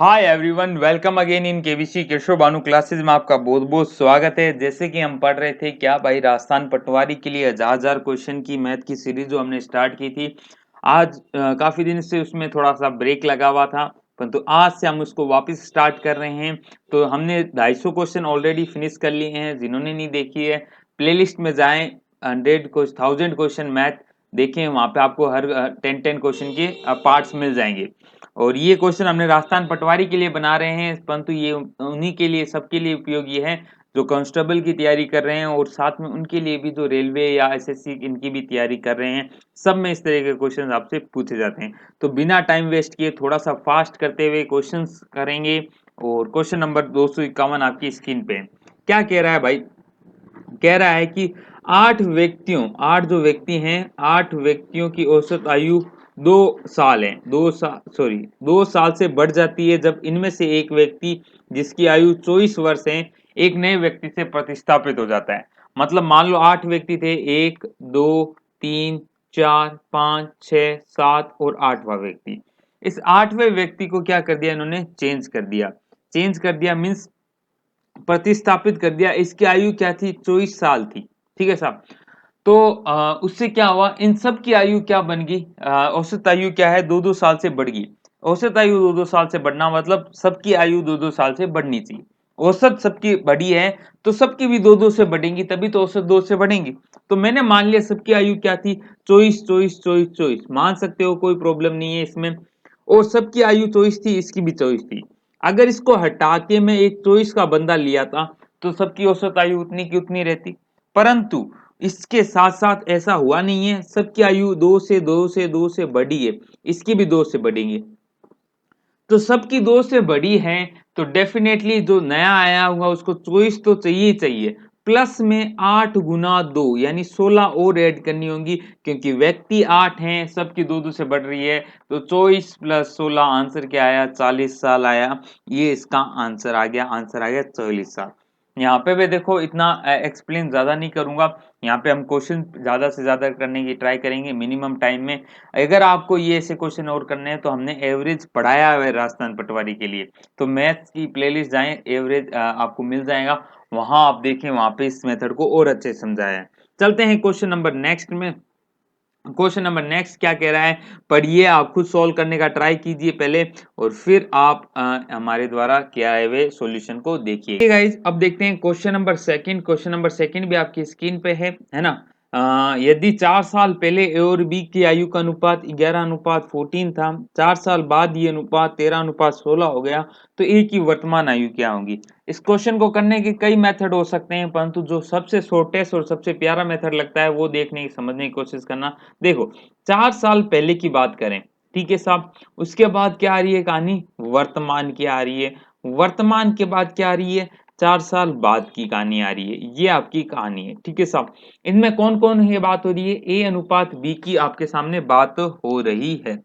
Hi everyone, welcome again in KBC Keshav Bhanu classes में आपका बहुत बहुत स्वागत है। जैसे कि हम पढ़ रहे थे क्या भाई, राजस्थान पटवारी के लिए हजार क्वेश्चन की मैथ की सीरीज जो हमने स्टार्ट की थी। आज काफी दिन से उसमें थोड़ा सा ब्रेक लगा हुआ था, परंतु आज से हम उसको वापस स्टार्ट कर रहे हैं। तो हमने 250 क्वेश्चन ऑलरेडी फिनिश कर लिए हैं। जिन्होंने नहीं देखी है, प्लेलिस्ट में जाएं, 1000 क्वेश्चन मैथ देखें, वहां पे आपको हर 10 क्वेश्चन के पार्ट्स मिल जाएंगे। और ये क्वेश्चन हमने राजस्थान पटवारी के लिए बना रहे हैं, परंतु ये उन्हीं के लिए, सबके लिए उपयोगी है जो कांस्टेबल की तैयारी कर रहे हैं और साथ में उनके लिए भी जो रेलवे या एसएससी इनकी भी तैयारी कर रहे हैं। सब में इस तरह के क्वेश्चन आपसे पूछे जाते हैं। तो बिना टाइम वेस्ट किए थोड़ा सा फास्ट करते हुए क्वेश्चंस करेंगे। और क्वेश्चन नंबर 251 आपकी स्क्रीन पे है। क्या कह रहा है भाई? कह रहा है कि आठ जो व्यक्ति हैं, 8 व्यक्तियों की औसत आयु 2 साल है। 2 साल से बढ़ जाती है जब इनमें से एक व्यक्ति जिसकी आयु 24 वर्ष है एक नए व्यक्ति से प्रतिस्थापित हो जाता है। मतलब मान लो 8 व्यक्ति थे, 1, 2, 3, 4, 5, 6, 7 और 8वां व्यक्ति। इस 8वें व्यक्ति को क्या कर दिया इन्होंने? चेंज कर दिया मीन्स प्रतिस्थापित कर दिया। इसकी आयु क्या थी? 24 साल थी। ठीक है साहब। तो उससे क्या हुआ, इन सब की आयु क्या बन गई? औसत आयु क्या है? 2-2 साल से बढ़ गई। औसत आयु 2-2 साल से बढ़ना मतलब सबकी आयु 2-2 साल से बढ़नी चाहिए। औसत सबकी बढ़ी है तो सबकी भी 2-2 से बढ़ेंगी, तभी तो औसत 2 से बढ़ेंगी। तो मैंने मान लिया सबकी आयु क्या थी? 24 मान सकते हो, कोई प्रॉब्लम नहीं है इसमें। और सबकी आयु 24 थी, इसकी भी 24 थी। अगर इसको हटा के मैं एक 24 का बंदा लिया था तो सबकी औसत आयु उतनी की उतनी रहती। परंतु इसके साथ साथ ऐसा हुआ नहीं है। सबकी आयु 2 से बढ़ी है, इसकी भी 2 से बढ़ेंगे। तो सबकी 2 से बड़ी है तो डेफिनेटली जो नया आया हुआ उसको 24 तो चाहिए ही चाहिए। प्लस में 8 गुना 2 यानी 16 और ऐड करनी होंगी, क्योंकि व्यक्ति 8 हैं, सबकी 2-2 से बढ़ रही है। तो 24 + 16 आंसर क्या आया? 40 साल आया। ये इसका आंसर आ गया। आंसर आ गया 40 साल। यहाँ पे भी देखो, इतना एक्सप्लेन ज्यादा नहीं करूंगा। यहाँ पे हम क्वेश्चन ज्यादा से ज्यादा करने की ट्राई करेंगे मिनिमम टाइम में। अगर आपको ये ऐसे क्वेश्चन और करने हैं तो हमने एवरेज पढ़ाया है राजस्थान पटवारी के लिए। तो मैथ्स की प्लेलिस्ट जाएं, एवरेज आपको मिल जाएगा। वहां आप देखें, वहां पे इस मेथड को और अच्छे से समझाया है। चलते हैं क्वेश्चन नंबर नेक्स्ट में। क्वेश्चन नंबर नेक्स्ट क्या कह रहा है? पढ़िए, आप खुद सॉल्व करने का ट्राई कीजिए पहले, और फिर आप हमारे द्वारा किया हुए सॉल्यूशन को देखिए। गाइस, अब देखते हैं question number second. Question number second भी आपकी स्क्रीन पे है ना? यदि 4 साल पहले ए और बी की आयु का अनुपात 11:14 था, 4 साल बाद ये अनुपात 13:16 हो गया, तो ए की वर्तमान आयु क्या होगी? इस क्वेश्चन को करने के कई मेथड हो सकते हैं, परंतु जो सबसे शॉर्टेस्ट और सबसे प्यारा मेथड लगता है वो देखने की, समझने की कोशिश करना। देखो, 4 साल पहले की बात करें, ठीक है साहब। उसके बाद क्या आ रही है कहानी? वर्तमान की आ रही है। वर्तमान के बाद क्या आ रही है? 4 साल बाद की कहानी आ रही है। ये आपकी कहानी है, ठीक है साहब। इनमें कौन कौन ये बात हो रही है? ए अनुपात बी की आपके सामने बात हो रही है।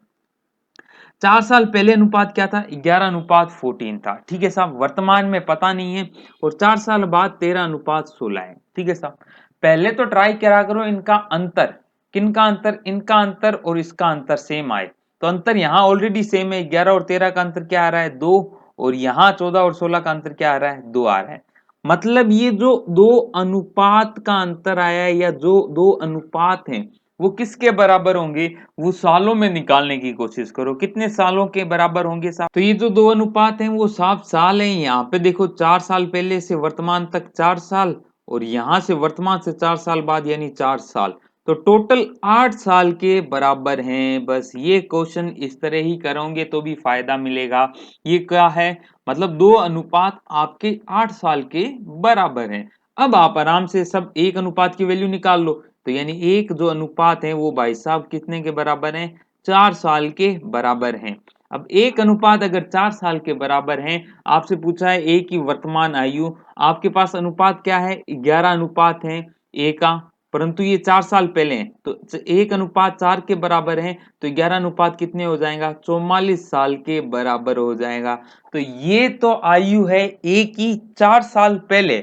4 साल पहले अनुपात क्या था? 11:14 था, ठीक है साहब। वर्तमान में पता नहीं है। और 4 साल बाद 13:16 है, ठीक है साहब। पहले तो ट्राई करा करो इनका अंतर। किनका अंतर? इनका अंतर और इसका अंतर सेम आए। तो अंतर यहाँ ऑलरेडी सेम है। 11 और 13 का अंतर क्या आ रहा है? 2। और यहाँ 14 और 16 का अंतर क्या आ रहा है? 2 आ रहा है। मतलब ये जो दो अनुपात का अंतर आया है, या जो दो अनुपात हैं, वो किसके बराबर होंगे? वो सालों में निकालने की कोशिश करो। कितने सालों के बराबर होंगे साहब? तो ये जो दो अनुपात हैं वो साफ साल हैं। यहाँ पे देखो, 4 साल पहले से वर्तमान तक 4 साल, और यहाँ से वर्तमान से 4 साल बाद यानी 4 साल। तो टोटल 8 साल के बराबर हैं। बस ये क्वेश्चन इस तरह ही करोगे तो भी फायदा मिलेगा। ये क्या है? मतलब दो अनुपात आपके 8 साल के बराबर हैं। अब आप आराम से सब एक अनुपात की वैल्यू निकाल लो। तो यानी एक जो अनुपात है वो भाई साहब कितने के बराबर है? 4 साल के बराबर हैं। अब एक अनुपात अगर 4 साल के बराबर है, आपसे पूछा है ए की वर्तमान आयु। आपके पास अनुपात क्या है? 11 अनुपात है ए का। परंतु ये 4 साल पहले हैं, तो 1:4 के बराबर है। तो 11 अनुपात कितने हो जाएगा? 44 साल के बराबर हो जाएगा। तो ये तो आयु है ए की 4 साल पहले।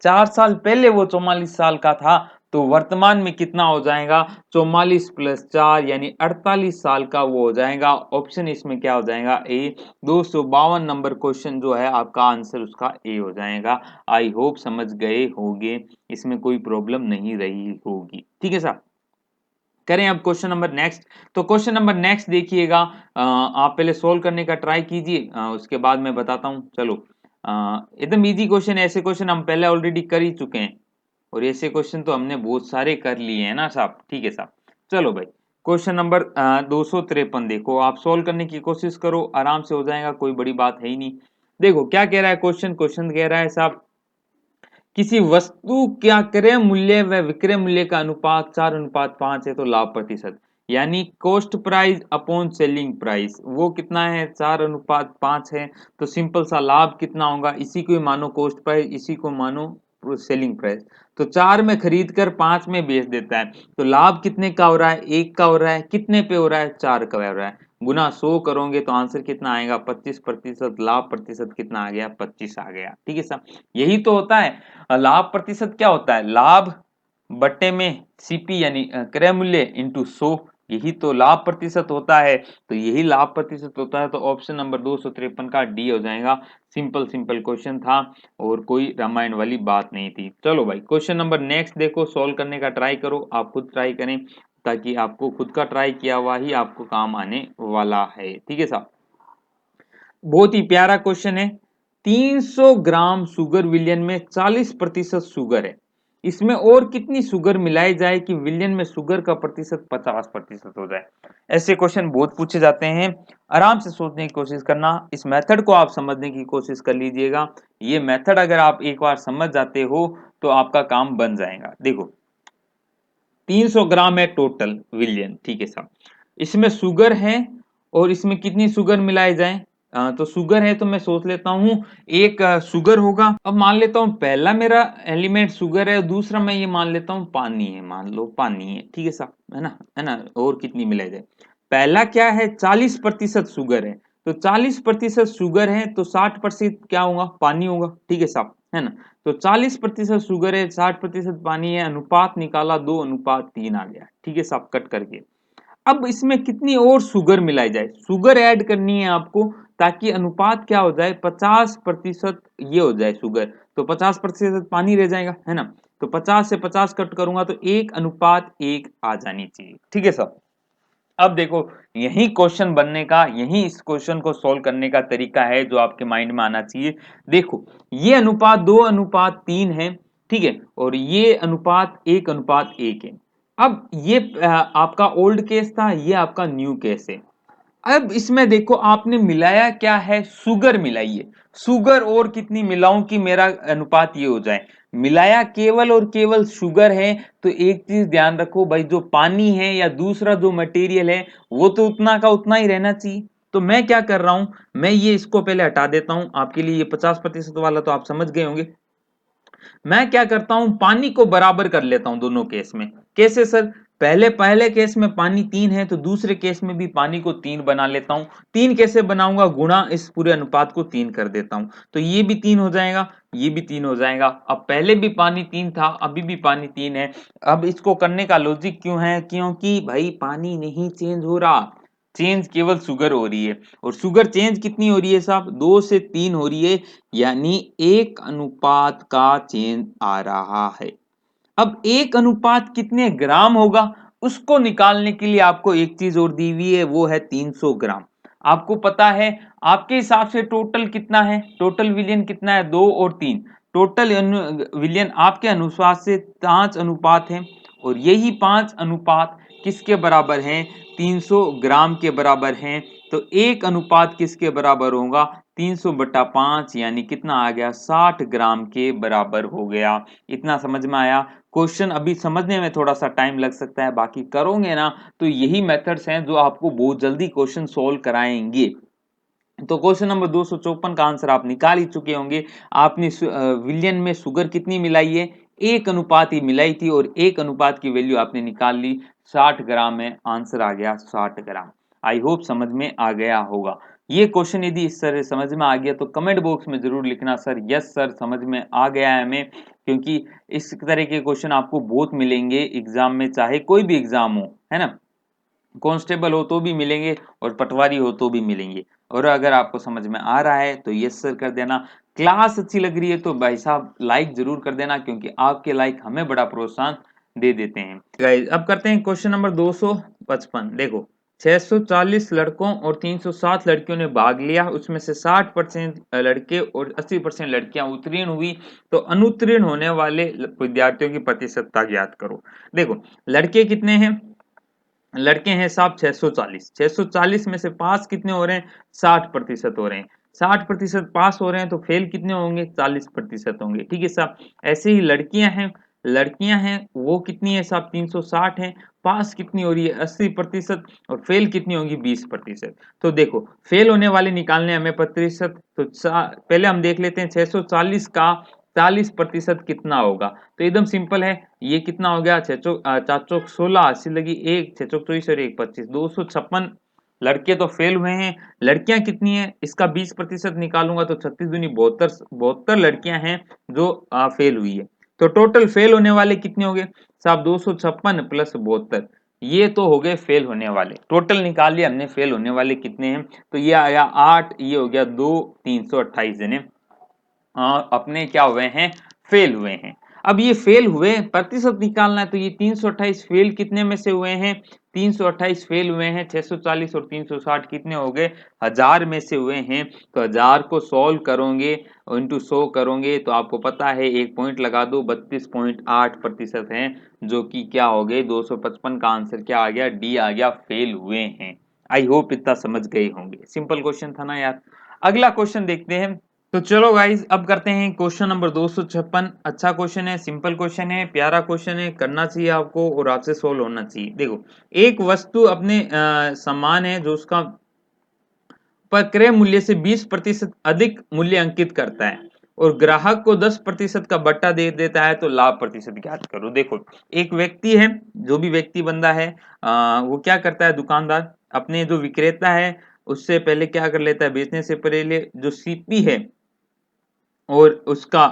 4 साल पहले वो 44 साल का था, तो वर्तमान में कितना हो जाएगा, 44 + 4 यानी 48 साल का वो हो जाएगा। ऑप्शन इसमें क्या हो जाएगा, ए। 252 नंबर क्वेश्चन जो है आपका आंसर उसका ए हो जाएगा। आई होप समझ गए होंगे, इसमें कोई प्रॉब्लम नहीं रही होगी। ठीक है साहब, करें अब क्वेश्चन नंबर नेक्स्ट। तो क्वेश्चन नंबर नेक्स्ट देखिएगा, आप पहले सोल्व करने का ट्राई कीजिए, उसके बाद मैं बताता हूँ। चलो, एकदम इजी क्वेश्चन, ऐसे क्वेश्चन हम पहले ऑलरेडी कर ही चुके हैं और ऐसे क्वेश्चन तो हमने बहुत सारे कर लिए हैं ना साहब। ठीक है साहब, चलो भाई, क्वेश्चन नंबर 253 देखो, आप सोल्व करने की कोशिश करो, आराम से हो जाएगा, कोई बड़ी बात है ही नहीं। देखो क्या कह रहा है क्वेश्चन, क्वेश्चन कह रहा है साहब, किसी वस्तु क्या क्रय मूल्य व विक्रय मूल्य का अनुपात 4:5 है तो लाभ प्रतिशत, यानी cost price upon selling price वो कितना है, 4:5 है। तो सिंपल सा लाभ कितना होगा, इसी को मानो कॉस्ट प्राइस, इसी को मानो सेलिंग प्राइस। तो 4 में खरीद कर 5 में बेच देता है, तो लाभ कितने का हो रहा है, 1 का हो रहा है। कितने पे हो रहा है, 4 का हो रहा है। गुना 100 करोगे तो आंसर कितना आएगा, 25%। लाभ प्रतिशत कितना आ गया, 25 आ गया। ठीक है साहब, यही तो होता है लाभ प्रतिशत। क्या होता है, लाभ बट्टे में सीपी यानी क्रय मूल्य इंटू 100, यही तो लाभ प्रतिशत होता है। तो यही लाभ प्रतिशत होता है। तो ऑप्शन नंबर 253 का डी हो जाएगा। सिंपल सिंपल क्वेश्चन था और कोई रामायण वाली बात नहीं थी। चलो भाई, क्वेश्चन नंबर नेक्स्ट देखो, सॉल्व करने का ट्राई करो, आप खुद ट्राई करें, ताकि आपको खुद का ट्राई किया हुआ ही आपको काम आने वाला है। ठीक है साहब, बहुत ही प्यारा क्वेश्चन है। 300 ग्राम शुगर विलियन में 40% शुगर है, इसमें और कितनी शुगर मिलाई जाए कि विलियन में शुगर का प्रतिशत 50% हो जाए। ऐसे क्वेश्चन बहुत पूछे जाते हैं, आराम से सोचने की कोशिश करना, इस मेथड को आप समझने की कोशिश कर लीजिएगा। ये मेथड अगर आप एक बार समझ जाते हो तो आपका काम बन जाएगा। देखो, 300 ग्राम है टोटल विलियन, ठीक है साहब, इसमें शुगर है और इसमें कितनी शुगर मिलाई जाए, तो शुगर है तो मैं सोच लेता हूं एक शुगर होगा। अब मान लेता हूं पहला मेरा एलिमेंट शुगर है, दूसरा मैं ये मान लेता हूं पानी है, मान लो पानी है। ठीक है साहब, है ना, और कितनी मिलाई जाए। पहला क्या है, 40% शुगर है, तो 40% शुगर है तो 60% क्या होगा, पानी होगा। ठीक है साहब, है ना। तो 40% शुगर है, 60% पानी है, अनुपात निकाला 2:3 आ गया। ठीक है साहब, कट करके अब इसमें कितनी और शुगर मिलाई जाए, शुगर ऐड करनी है आपको, ताकि अनुपात क्या हो जाए, 50% ये हो जाए शुगर, तो 50% पानी रह जाएगा, है ना। तो 50 से 50 कट करूंगा तो 1:1 आ जानी चाहिए। ठीक है साहब, अब देखो, यही क्वेश्चन बनने का, यही इस क्वेश्चन को सोल्व करने का तरीका है जो आपके माइंड में आना चाहिए। देखो, ये अनुपात 2:3 है, ठीक है, और ये अनुपात 1:1 है। अब ये आपका ओल्ड केस था, ये आपका न्यू केस है। अब इसमें देखो, आपने मिलाया क्या है, शुगर मिलाई है। शुगर और कितनी मिलाऊं कि मेरा अनुपात ये हो जाए, मिलाया केवल और केवल शुगर है। तो एक चीज ध्यान रखो भाई, जो पानी है या दूसरा जो मटेरियल है वो तो उतना का उतना ही रहना चाहिए। तो मैं क्या कर रहा हूं, मैं ये इसको पहले हटा देता हूं आपके लिए, ये 50% वाला तो आप समझ गए होंगे। मैं क्या करता हूं, पानी को बराबर कर लेता हूं दोनों केस में। कैसे सर, पहले पहले केस में पानी 3 है तो दूसरे केस में भी पानी को 3 बना लेता हूं। 3 कैसे बनाऊंगा, गुणा इस पूरे अनुपात को 3 कर देता हूं, तो ये भी 3 हो जाएगा, ये भी 3 हो जाएगा। अब पहले भी पानी 3 था, अभी भी पानी 3 है। अब इसको करने का लॉजिक क्यों है, क्योंकि भाई पानी नहीं चेंज हो रहा, चेंज केवल शुगर हो रही है। और शुगर चेंज कितनी हो रही है साहब, 2 से 3 हो रही है, यानी 1:1 का चेंज आ रहा है। अब 1:1 कितने ग्राम होगा, उसको निकालने के लिए आपको एक चीज और दी हुई है, वो है 300 ग्राम। आपको पता है आपके हिसाब से टोटल कितना है, टोटल विलियन कितना है, 2 और 3। टोटल विलियन आपके अनुसार से 5 अनुपात है, और यही 5 अनुपात किसके बराबर हैं, 300 ग्राम के बराबर हैं। तो 1:1 किसके बराबर होगा, 300/5, यानी कितना आ गया, 60 ग्राम के बराबर हो गया। इतना समझ में आया। क्वेश्चन अभी समझने में थोड़ा सा टाइम लग सकता है, बाकी करोगे ना तो यही मेथड्स हैं जो आपको बहुत जल्दी क्वेश्चन सोल्व कराएंगे। तो क्वेश्चन नंबर 254 का आंसर आप निकाल ही चुके होंगे। आपने विलियन में शुगर कितनी मिलाई है, 1:1 ही मिलाई थी, और 1:1 की वैल्यू आपने निकाल ली, 60 ग्राम है, आंसर आ गया 60 ग्राम। आई होप समझ में आ गया होगा। ये क्वेश्चन यदि इस तरह समझ में आ गया तो कमेंट बॉक्स में जरूर लिखना, सर यस सर समझ में आ गया है हमें। क्योंकि इस तरह के क्वेश्चन आपको बहुत मिलेंगे एग्जाम में, चाहे कोई भी एग्जाम हो, है ना। कांस्टेबल हो तो भी मिलेंगे और पटवारी हो तो भी मिलेंगे। और अगर आपको समझ में आ रहा है तो यस सर कर देना। क्लास अच्छी लग रही है तो भाई साहब लाइक जरूर कर देना, क्योंकि आपके लाइक हमें बड़ा प्रोत्साहन दे देते हैं। गाइस अब करते हैं क्वेश्चन नंबर 255। देखो 640 लड़कों और 307 लड़कियों ने भाग लिया, उसमें से 60% लड़के और 80% लड़कियां उत्तीर्ण हुई, तो अनुत्तीर्ण होने वाले विद्यार्थियों की प्रतिशतता ज्ञात करो। देखो लड़के कितने हैं, लड़के हैं साहब 640, 640 में से पास कितने हो रहे हैं, 60% हो रहे हैं, 60% पास हो रहे हैं तो फेल कितने होंगे, 40% होंगे। ठीक है साहब। ऐसे ही लड़कियां हैं, लड़कियां हैं वो कितनी है साहब, 360 है, पास कितनी हो रही है 80% और फेल कितनी होगी 20%। तो देखो फेल होने वाले निकालने हमें प्रतिशत, तो पहले हम देख लेते हैं 640 का 40% कितना होगा। तो एकदम सिंपल है, ये कितना हो गया, 4 80 लगी एक, 6 24 और एक 25, 256 लड़के तो फेल हुए हैं। लड़कियां कितनी है, इसका 20% निकालूंगा तो 36 दूनी 72, 72 लड़कियां हैं जो फेल हुई है। तो टोटल फेल होने वाले कितने हो गए साहब, 256 प्लस 72, ये तो हो गए फेल होने वाले। टोटल निकाल लिया हमने फेल होने वाले कितने हैं, तो ये आया 8, ये हो गया 2, 328 जने अपने क्या हुए हैं, फेल हुए हैं। अब ये फेल हुए प्रतिशत निकालना है, तो ये 328 फेल कितने में से हुए हैं, 328 फेल हुए हैं, 640 और 360 कितने हो गए, 1000 में से हुए हैं। तो 1000 को सॉल्व करोगे इंटू 100 करोगे तो आपको पता है एक पॉइंट लगा दो, 32.8% है, जो कि क्या हो गए 255 का आंसर क्या आ गया, डी आ गया, फेल हुए हैं। आई होप इतना समझ गए होंगे, सिंपल क्वेश्चन था ना यार। अगला क्वेश्चन देखते हैं। तो चलो गाइज अब करते हैं क्वेश्चन नंबर 256। अच्छा क्वेश्चन है, सिंपल क्वेश्चन है, प्यारा क्वेश्चन है, करना चाहिए आपको और आपसे सोल्व होना चाहिए। देखो एक वस्तु अपने समान है जो उसका पर क्रय मूल्य से 20% अधिक मूल्य अंकित करता है और ग्राहक को 10% का बट्टा दे देता है, तो लाभ प्रतिशत ज्ञात करो। देखो एक व्यक्ति है, जो भी व्यक्ति बंदा है वो क्या करता है, दुकानदार अपने जो विक्रेता है उससे पहले क्या कर लेता है, बेचने से पहले जो सीपी है और उसका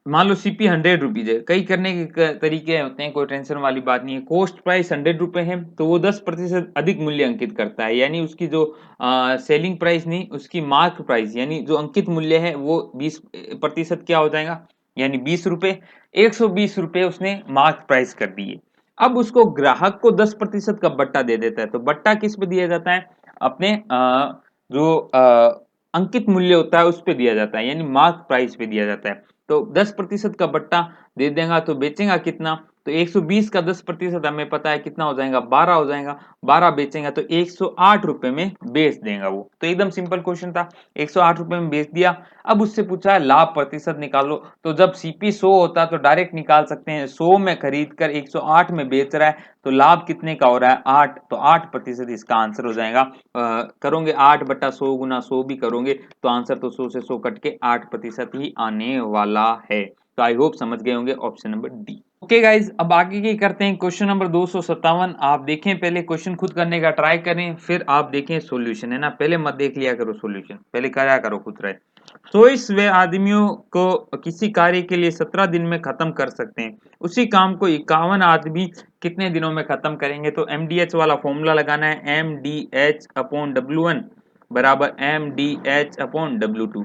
मान लो सीपी 100 रुपीज है, कई करने के तरीके होते हैं, कोई टेंशन वाली बात नहीं है। कॉस्ट प्राइस 100 रुपए है तो वो 10% अधिक मूल्य अंकित करता है, यानी उसकी जो सेलिंग प्राइस नहीं, उसकी मार्क प्राइस यानी जो अंकित मूल्य है वो 20% क्या हो जाएगा, यानी 20 रुपए, 120 रुपए उसने मार्क प्राइस कर दिए। अब उसको ग्राहक को 10% का बट्टा दे देता है, तो बट्टा किस पे दिया जाता है, अपने जो अंकित मूल्य होता है उस पे दिया जाता है, यानी मार्क प्राइस पे दिया जाता है। तो 10% का बट्टा दे देगा तो बेचेगा कितना, तो 120 का 10% हमें पता है कितना हो जाएगा, 12 हो जाएगा, 12 बेचेगा तो 108 रुपए में बेच देगा वो। तो एकदम सिंपल क्वेश्चन था, 108 रुपए में बेच दिया। अब उससे पूछा है लाभ प्रतिशत निकालो, तो जब सीपी 100 होता है तो डायरेक्ट निकाल सकते हैं, 100 में खरीद कर 108 में बेच रहा है तो लाभ कितने का हो रहा है, 8, तो 8% इसका आंसर हो जाएगा। करोगे 8/100 गुना 100 भी करोगे तो आंसर तो 100 से 100 कट के 8% ही आने वाला है। तो आई होप समझ गए होंगे, option number D. Okay guys अब आगे की करते हैं क्वेश्चन नंबर 257। आप देखें, पहले क्वेश्चन खुद करने का ट्राई करें, फिर आप देखें सॉल्यूशन, है ना, पहले मत देख लिया करो सॉल्यूशन, पहले कराया करो खुद ट्राई। 24 वे आदमियों को किसी कार्य के लिए 17 दिन में खत्म कर सकते हैं, उसी काम को 51 आदमी कितने दिनों में खत्म करेंगे। तो MDH वाला फॉर्मूला लगाना है, MDH/W1 बराबर MDH/W2।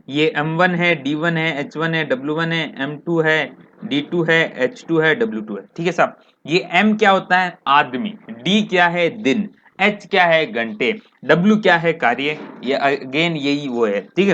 ये M1 है, D1 है, H1 है, W1 है, M2 है, D2 है, H2 है, W2 है। ठीक है साहब। ये M क्या होता है, आदमी, D क्या है, दिन, H क्या है, घंटे, W क्या है, कार्य, ये अगेन यही वो है। ठीक है।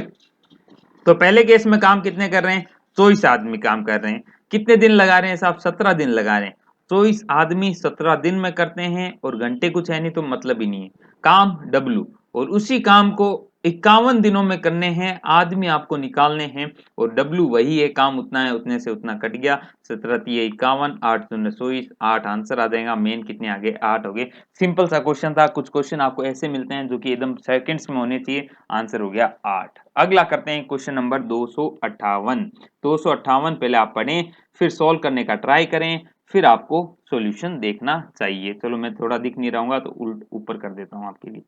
तो पहले केस में काम कितने कर रहे हैं, 24 आदमी काम कर रहे हैं, कितने दिन लगा रहे हैं साहब, 17 दिन लगा रहे हैं। 24 आदमी 17 दिन में करते हैं और घंटे कुछ है नहीं तो मतलब ही नहीं है, काम W, और उसी काम को 51 दिनों में करने हैं, आदमी आपको निकालने हैं और W वही है, काम उतना है, उतने से उतना कट गया, 17 तिये 51, 8 शून्य 24, 8 आंसर आ जाएगा। मेन कितने आ गए, 8 हो गए। सिंपल सा क्वेश्चन था, कुछ क्वेश्चन आपको ऐसे मिलते हैं जो कि एकदम सेकंड्स में होने चाहिए, आंसर हो गया 8। अगला करते हैं क्वेश्चन नंबर 258। 258 पहले आप पढ़ें, फिर सॉल्व करने का ट्राई करें, फिर आपको सॉल्यूशन देखना चाहिए। चलो मैं थोड़ा दिख नहीं रहूंगा तो उल्ट ऊपर कर देता हूं आपके लिए।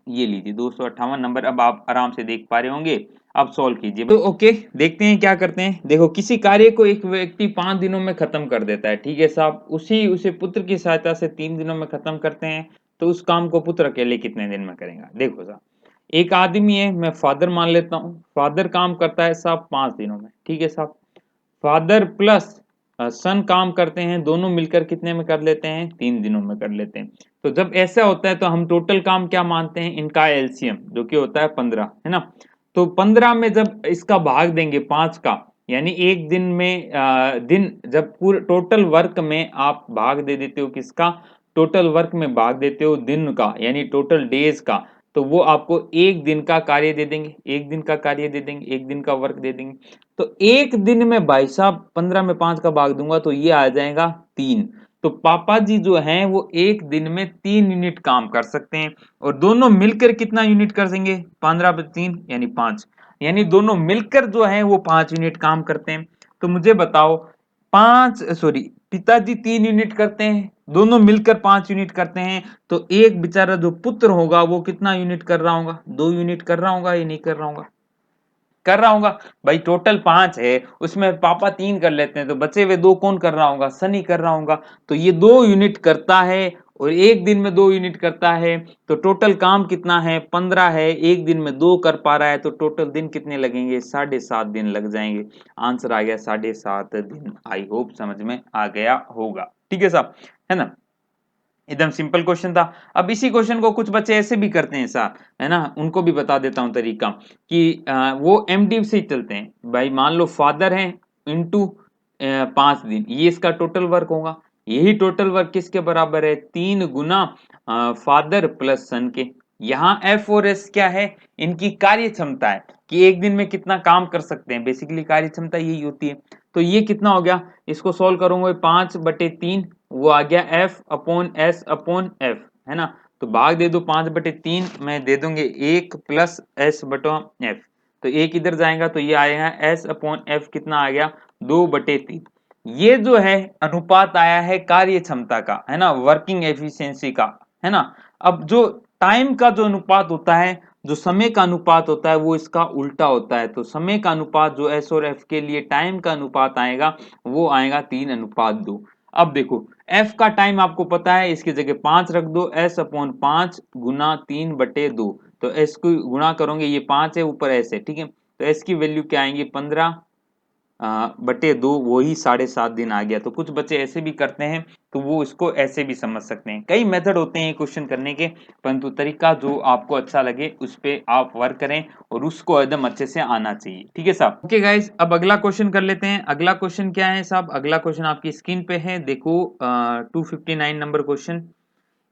ये लीजिए 258 नंबर, अब आप आराम से देख पा रहे होंगे। आप सॉल्व कीजिए। तो ओके, देखते हैं क्या करते हैं। देखो, किसी कार्य को एक व्यक्ति 5 दिनों में खत्म कर देता है, ठीक है साहब। उसे पुत्र की सहायता से 3 दिनों में खत्म करते हैं, तो उस काम को पुत्र अकेले कितने दिन में करेगा? देखो साहब, एक आदमी है, मैं फादर मान लेता हूँ, फादर काम करता है साहब 5 दिनों में, ठीक है साहब। फादर प्लस सन काम करते हैं, दोनों मिलकर कितने में कर लेते हैं? 3 दिनों में कर लेते हैं। तो जब ऐसा होता है तो हम टोटल काम क्या मानते हैं? इनका एलसीएम, जो कि होता है 15, है ना। तो 15 में जब इसका भाग देंगे 5 का, यानी एक दिन में दिन जब पूरे टोटल वर्क में आप भाग दे देते हो, किसका? टोटल वर्क में भाग देते हो दिन का, यानी टोटल डेज का, तो वो आपको एक दिन का कार्य दे देंगे, एक दिन का कार्य दे देंगे, एक दिन का वर्क दे देंगे। तो एक दिन में भाई साहब 15 में 5 का भाग दूंगा तो ये आ जाएगा 3। तो पापा जी जो हैं वो एक दिन में 3 यूनिट काम कर सकते हैं, और दोनों मिलकर कितना यूनिट कर देंगे? 15 पे 3 यानी 5, यानी दोनों मिलकर जो है वो 5 यूनिट काम करते हैं। तो मुझे बताओ, 5 सॉरी, पिताजी 3 यूनिट करते हैं, दोनों मिलकर 5 यूनिट करते हैं, तो एक बेचारा जो पुत्र होगा वो कितना यूनिट कर रहा होगा? 2 यूनिट कर रहा होगा या नहीं कर रहा होगा? कर रहा होगा। भाई टोटल 5 है, उसमें पापा 3 कर लेते हैं, तो बचे हुए 2 कौन कर रहा होगा? सनी कर रहा होगा। तो ये 2 यूनिट करता है और एक दिन में 2 यूनिट करता है, तो टोटल काम कितना है? 15 है, एक दिन में 2 कर पा रहा है, तो टोटल दिन कितने लगेंगे? 7.5 दिन लग जाएंगे। आंसर आ गया 7.5 दिन। आई होप समझ में आ गया होगा, ठीक है साहब, है ना। एकदम सिंपल क्वेश्चन था। अब इसी क्वेश्चन को कुछ बच्चे ऐसे भी करते हैं साहब, है ना, उनको भी बता देता हूं तरीका कि वो एमडी से चलते हैं। भाई मान लो फादर है इंटू 5 दिन, ये इसका टोटल वर्क होगा। यही टोटल वर्क किसके बराबर है? 3 गुना फादर प्लस सन के। यहाँ एफ और एस क्या है? इनकी कार्य क्षमता है कि एक दिन में कितना काम कर सकते हैं। बेसिकली कार्य क्षमता यही होती है। तो ये कितना हो गया? इसको सोल्व करूंगा, 5/3, वो आ गया F upon S upon F, है ना। तो भाग दे दो 5/3 में, दे दूंगे 1 प्लस एस बटा एफ, तो एक इधर जाएगा तो ये आएगा एस अपॉन एफ, कितना आ गया? 2/3। ये जो है अनुपात आया है कार्य क्षमता का, है ना, वर्किंग एफिशिएंसी का, है ना। अब जो टाइम का जो अनुपात होता है, जो समय का अनुपात होता है, वो इसका उल्टा होता है। तो समय का अनुपात जो एस और एफ के लिए टाइम का अनुपात आएगा, वो आएगा 3:2। अब देखो, एफ का टाइम आपको पता है, इसकी जगह 5 रख दो, एस अपॉन 5 गुना 3/2। तो एस को गुणा करोगे, ये 5 है, ऊपर एस है, ठीक है। तो एस की वैल्यू क्या आएंगी? 15/2, वही 7.5 दिन आ गया। तो कुछ बच्चे ऐसे भी करते हैं, तो वो इसको ऐसे भी समझ सकते हैं। कई मेथड होते हैं क्वेश्चन करने के, परंतु तरीका जो आपको अच्छा लगे उस पे आप वर्क करें, और उसको एकदम अच्छे से आना चाहिए, ठीक है साहब। ओके गाइस, अब अगला क्वेश्चन कर लेते हैं। अगला क्वेश्चन क्या है साहब? अगला क्वेश्चन आपकी स्क्रीन पे है, देखो 259 नंबर क्वेश्चन।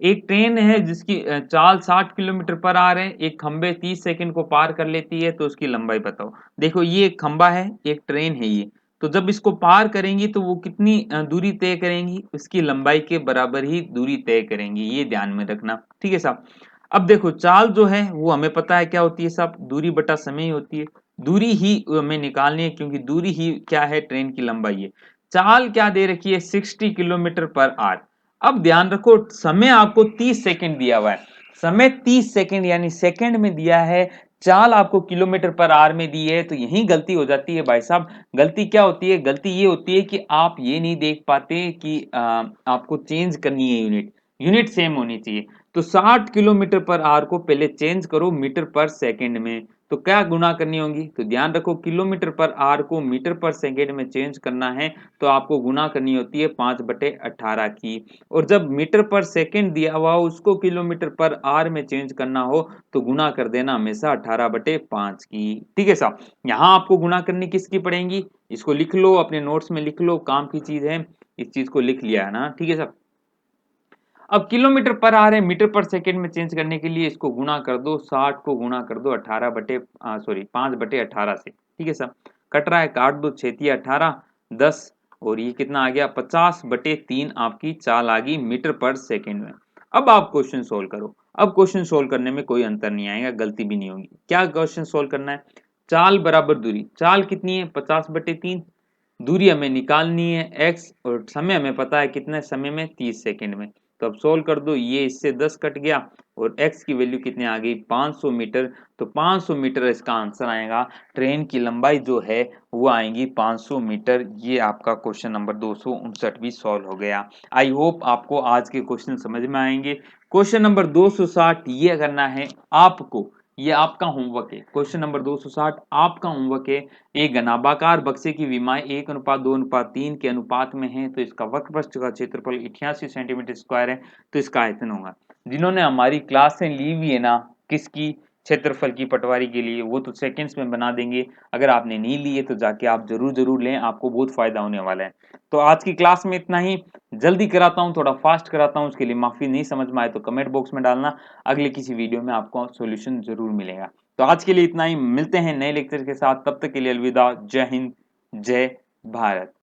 एक ट्रेन है जिसकी चाल 60 किलोमीटर पर आवर है, एक खंबे 30 सेकंड को पार कर लेती है, तो उसकी लंबाई बताओ। देखो, ये एक खंबा है, एक ट्रेन है ये, तो जब इसको पार करेंगी तो वो कितनी दूरी तय करेंगी? उसकी लंबाई के बराबर ही दूरी तय करेंगी, ये ध्यान में रखना, ठीक है साहब। अब देखो, चाल जो है वो हमें पता है क्या होती है साहब? दूरी बटा समय ही होती है। दूरी ही हमें निकालनी है, क्योंकि दूरी ही क्या है? ट्रेन की लंबाई है। चाल क्या दे रखी है? 60 किलोमीटर पर आवर। अब ध्यान रखो, समय आपको 30 सेकंड दिया हुआ है, समय 30 सेकंड यानी सेकंड में दिया है, चाल आपको किलोमीटर पर आवर में दी है। तो यही गलती हो जाती है भाई साहब। गलती क्या होती है? गलती ये होती है कि आप ये नहीं देख पाते कि आपको चेंज करनी है यूनिट, यूनिट सेम होनी चाहिए। तो 60 किलोमीटर पर आवर को पहले चेंज करो मीटर पर सेकंड में, तो क्या गुना करनी होगी? तो ध्यान रखो, किलोमीटर पर आवर को मीटर पर सेकंड में चेंज करना है, तो आपको गुना करनी होती है 5/18 की। और जब मीटर पर सेकंड दिया हुआ हो, उसको किलोमीटर पर आवर में चेंज करना हो, तो गुना कर देना हमेशा 18/5 की, ठीक है साहब। यहाँ आपको गुना करनी किसकी पड़ेगी? इसको लिख लो, अपने नोट्स में लिख लो, काम की चीज है, इस चीज को लिख लिया है ना, ठीक है साहब। अब किलोमीटर पर आ रहे मीटर पर सेकंड में चेंज करने के लिए इसको गुणा कर दो, 60 को गुणा कर दो 5/18 से, ठीक है सर। कट रहा है, काट दो, 6×18 10, और ये कितना आ गया? 50/3 आपकी चाल आ गई मीटर पर सेकंड में। अब आप क्वेश्चन सोल्व करो। अब क्वेश्चन सोल्व करने में कोई अंतर नहीं आएगा, गलती भी नहीं होगी। क्या क्वेश्चन सोल्व करना है? चाल बराबर दूरी, चाल कितनी है? 50/3, दूरी हमें निकालनी है x, और समय हमें पता है कितने समय में? 30 सेकंड में। तो अब सोल्व कर दो, ये इससे 10 कट गया, और x की वैल्यू कितनी आ गई 500 मीटर। तो 500 मीटर इसका आंसर आएगा। ट्रेन की लंबाई जो है वो आएगी 500 मीटर। ये आपका क्वेश्चन नंबर 259 भी सॉल्व हो गया। आई होप आपको आज के क्वेश्चन समझ में आएंगे। क्वेश्चन नंबर 260 ये करना है आपको, ये आपका होमवर्क है। क्वेश्चन नंबर 260 आपका होमवर्क है। एक घनाभाकार बक्से की विमाएं 1:2:3 के अनुपात में है, तो इसका वक्रपृष्ठ का क्षेत्रफल 88 सेंटीमीटर स्क्वायर है, तो इसका आयतन होगा। जिन्होंने हमारी क्लासें ली हुई है ना, किसकी, क्षेत्रफल की पटवारी के लिए, वो तो सेकंड्स में बना देंगे। अगर आपने नहीं ली है तो जाके आप जरूर लें, आपको बहुत फायदा होने वाला है। तो आज की क्लास में इतना ही। जल्दी कराता हूँ, थोड़ा फास्ट कराता हूँ, उसके लिए माफी। नहीं समझ में आए तो कमेंट बॉक्स में डालना, अगले किसी वीडियो में आपको सॉल्यूशन जरूर मिलेगा। तो आज के लिए इतना ही, मिलते हैं नए लेक्चर के साथ, तब तक के लिए अलविदा। जय हिंद, जय भारत।